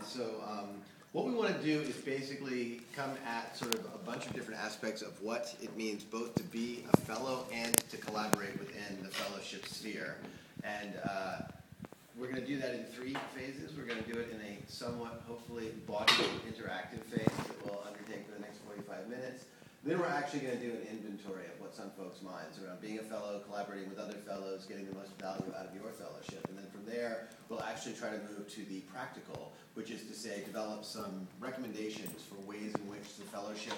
And so what we want to do is basically come at sort of a bunch of different aspects of what it means both to be a fellow and to collaborate within the fellowship sphere. And we're going to do that in 3 phases. We're going to do it in a somewhat, hopefully, embodied interactive phase that we'll undertake for the next 45 minutes. Then we're actually going to do an inventory of what's on folks' minds around being a fellow, collaborating with other fellows, getting the most value out of your fellowship. And then from there, we'll actually try to move to the practical, which is to say develop some recommendations for ways in which the fellowship,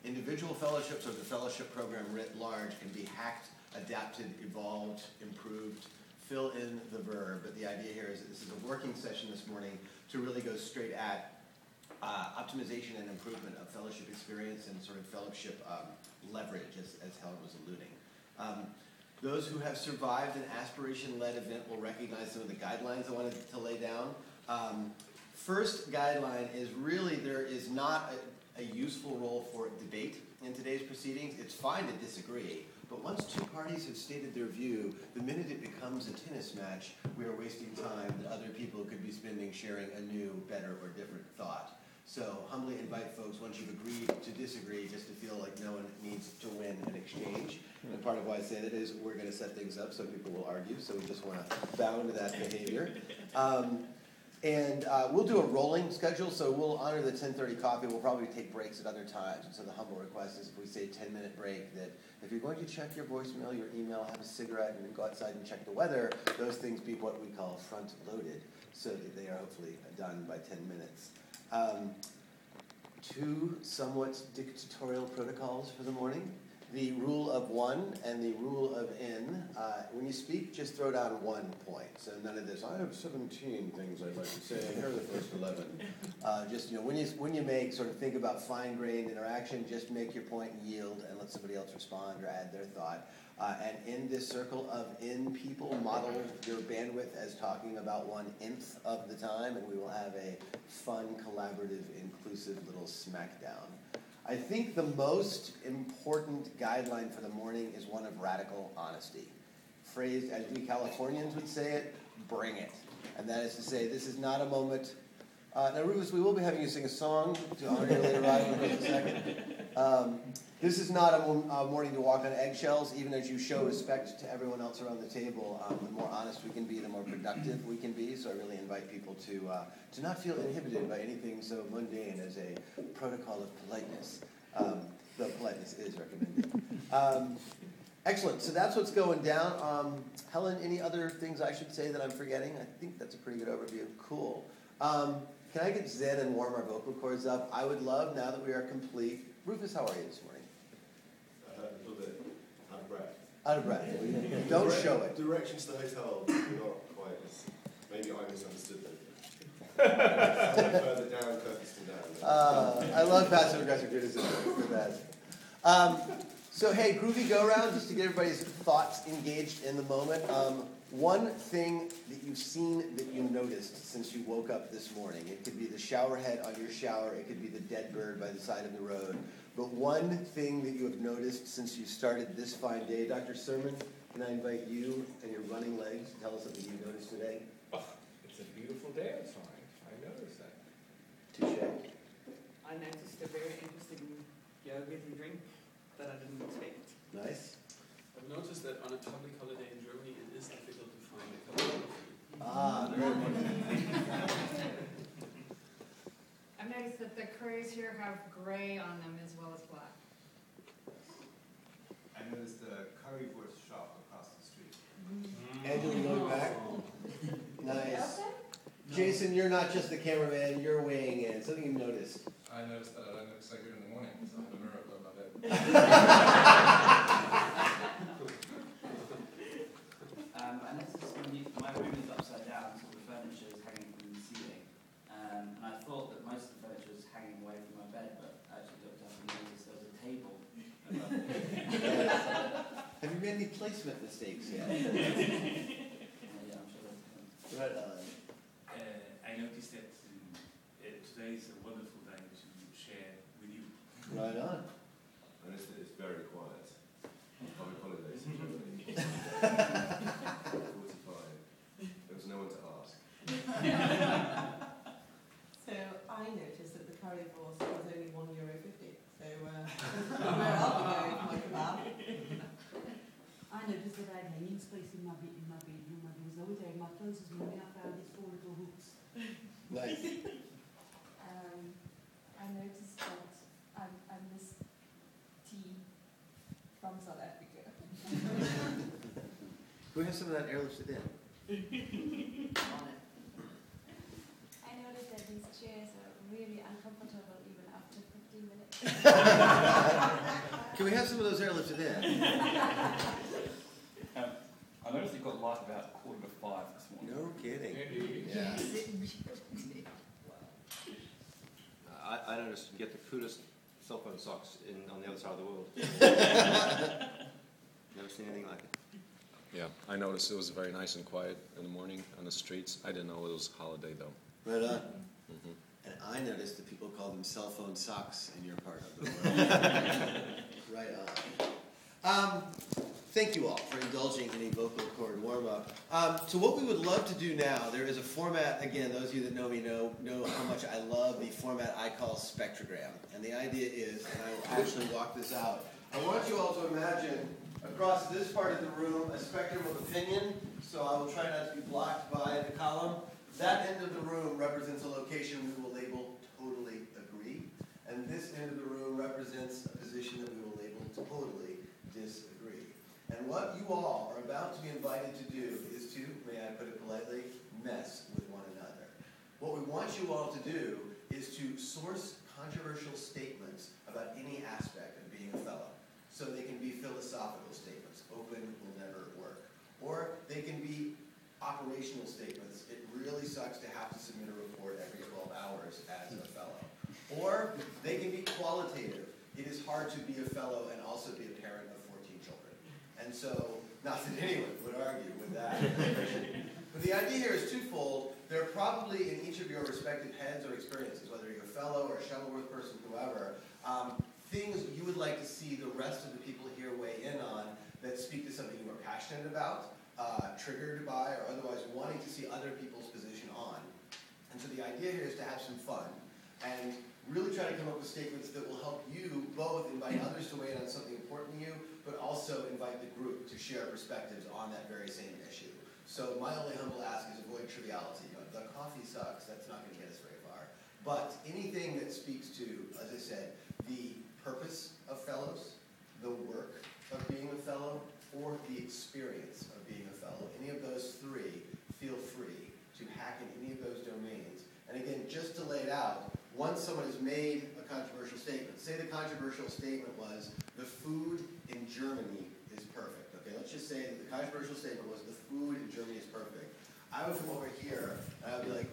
individual fellowships or the fellowship program writ large can be hacked, adapted, evolved, improved, fill in the verb. But the idea here is that this is a working session this morning to really go straight at optimization and improvement of fellowship experience and sort of fellowship leverage, as Helen was alluding. Those who have survived an aspiration-led event will recognize some of the guidelines I wanted to lay down. First guideline is really there is not a useful role for debate in today's proceedings. It's fine to disagree, but once 2 parties have stated their view, the minute it becomes a tennis match, we are wasting time that other people could be spending sharing a new, better, or different thought. So humbly invite folks, once you've agreed to disagree, just to feel like no one needs to win an exchange. And part of why I say that is we're going to set things up so people will argue, so we just want to bow into that behavior. And we'll do a rolling schedule, so we'll honor the 10:30 coffee. We'll probably take breaks at other times. And so the humble request is if we say 10-minute break, that if you're going to check your voicemail, your email, have a cigarette, and then go outside and check the weather, those things be what we call front-loaded, so that they are hopefully done by 10 minutes. 2 somewhat dictatorial protocols for the morning. The rule of 1 and the rule of N. When you speak, just throw down 1 point. So none of this, I have 17 things I'd like to say, and here are the first 11. Just, when you make, sort of think about fine-grained interaction, just make your point and yield, and let somebody else respond or add their thought. And in this circle of N people, model your bandwidth as talking about 1/nth of the time, and we will have a fun, collaborative, inclusive little smackdown. I think the most important guideline for the morning is one of radical honesty. Phrased as we Californians would say it, bring it. And that is to say, this is not a moment. Now, Rufus, we will be having you sing a song to honor your late arrival in just a second. This is not a morning to walk on eggshells, even as you show respect to everyone else around the table. The more honest we can be, the more productive we can be. So I really invite people to not feel inhibited by anything so mundane as a protocol of politeness, though politeness is recommended. Excellent. So that's what's going down. Helen, any other things I should say that I'm forgetting? I think that's a pretty good overview. Cool. Can I get Zen and warm our vocal cords up? I would love, now that we are complete. Rufus, how are you this morning? A little bit out of breath. Out of breath. Don't show it. Directions to the hotel are not quite as... Maybe I misunderstood them. Further down, Kirkiston down. I love passive-aggressive criticism. It's the best. So, hey, groovy go-round, just to get everybody's thoughts engaged in the moment. One thing that you've seen that you noticed since you woke up this morning. It could be the shower head on your shower. It could be the dead bird by the side of the road. But one thing that you have noticed since you started this fine day. Dr. Sermon, can I invite you and your running legs to tell us something you noticed today? Oh, it's a beautiful day outside. I noticed that. Touche. I noticed a very interesting yogurt drink that I didn't expect. Nice. I've noticed that on a public holiday in Germany, it is difficult to find a cup of coffee. Very important. I've noticed that the crows here have gray on them as well as black. I noticed the currywurst shop across the street. Angela, you going back? Nice. Jason, you're not just the cameraman, you're weighing in. Something you noticed. I noticed that I look so good in the morning, so I have a mirror above my bed. I noticed my room is upside down, so the furniture is hanging from the ceiling. And I thought that most of the furniture was hanging away from my bed, but I actually looked up and noticed there was a table above it. Have you made any placement mistakes yet? Yeah, I'm sure that's Right on. I noticed that today is a wonderful day to share with you. Right on. I noticed that it's very quiet. Public holidays in Germany. 45. There was no one to ask. So bottles is we have to have these four little hooks. Nice. I noticed that I miss tea from South Africa. Can we have some of that airlifted in? On it. I noticed that these chairs are really uncomfortable even after 15 minutes. Can we have some of those airlifted in? I noticed you got light about 4:45 this morning. No kidding. Indeed. Yeah. I noticed you get the coolest cell phone socks on the other side of the world. Never seen anything like it. Yeah, I noticed it was very nice and quiet in the morning on the streets. I didn't know it was a holiday though. Right on. Mm-hmm. And I noticed that people call them cell phone socks in your part of the world. Right on. Thank you all for indulging in a vocal cord warm-up. So what we would love to do now, there is a format, again, those of you that know me know how much I love the format I call spectrogram. And the idea is, and I will actually walk this out, I want you all to imagine across this part of the room a spectrum of opinion, so I will try not to be blocked by the column. That end of the room represents a location we will label totally agree, and this end of the room represents a position that we will label totally disagree. And what you all are about to be invited to do is to, may I put it politely, mess with one another. What we want you all to do is to source controversial statements about any aspect of being a fellow. So they can be philosophical statements, open will never work. Or they can be operational statements, it really sucks to have to submit a report every 12 hours as a fellow. Or they can be qualitative, it is hard to be a fellow and also be a parent of 14 children. And so, not that anyone would argue with that. But the idea here is twofold. There are probably in each of your respective heads or experiences, whether you're a fellow or a Shuttleworth person, whoever, things you would like to see the rest of the people here weigh in on that speak to something you are passionate about, triggered by, or otherwise wanting to see other people's position on. And so the idea here is to have some fun and really try to come up with statements that will help you both invite others to weigh in on something important to you, but also invite the group to share perspectives on that very same issue. So my only humble ask is avoid triviality. You know, the coffee sucks, that's not going to get us very far. But anything that speaks to, as I said, the purpose of fellows, the work of being a fellow, or the experience of being a fellow, any of those three, feel free to hack in any of those domains. And again, just to lay it out, once someone has made a controversial statement, say the controversial statement was, the food in Germany is perfect. Okay, let's just say that the controversial statement was, the food in Germany is perfect. I would come over here, and I would be like,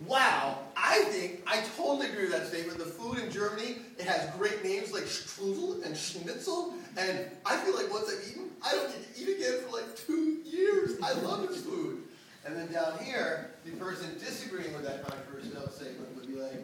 wow, I totally agree with that statement. The food in Germany, it has great names like strudel and schnitzel, and I feel like once I've eaten, I don't get to eat again for like 2 years. I love this food. And then down here, the person disagreeing with that controversial statement would be like,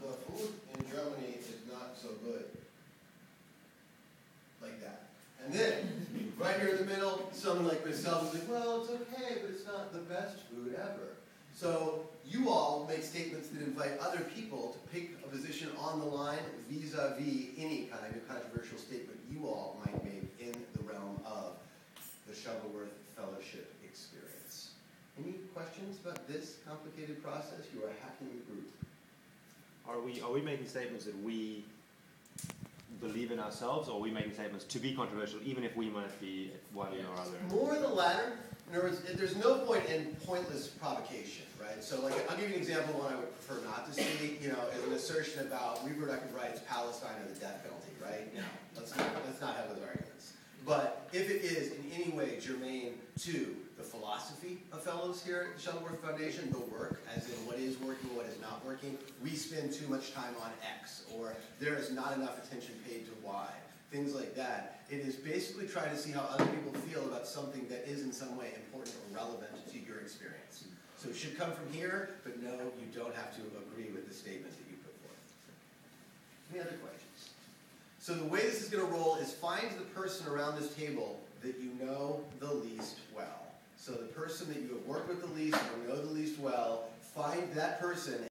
the food in Germany is not so good. Like that. And then, right here in the middle, someone like myself is like, well, it's okay, but it's not the best food ever. So you all make statements that invite other people to pick a position on the line vis-a-vis any kind of controversial statement you all might make in the realm of the Shuttleworth Fellowship experience. Any questions about this complicated process? You are hacking the group. Are we making statements that we believe in ourselves, or are we making statements to be controversial, even if we might be one or other? More the latter. In other words, there's no point in pointless provocation, right? So, like, I'll give you an example of one I would prefer not to see. You know, as an assertion about reproductive rights, Palestine, or the death penalty, right? No, let's not have those arguments. But if it is in any way germane to the philosophy of fellows here at the Shuttleworth Foundation, the work, as in what is working, what is not working, we spend too much time on X, or there is not enough attention paid to Y, things like that. It is basically trying to see how other people feel about something that is in some way important or relevant to your experience. So it should come from here, but no, you don't have to agree with the statement that you put forth. Any other questions? So the way this is going to roll is find the person around this table that you know the least well. So the person that you have worked with the least or know the least well, find that person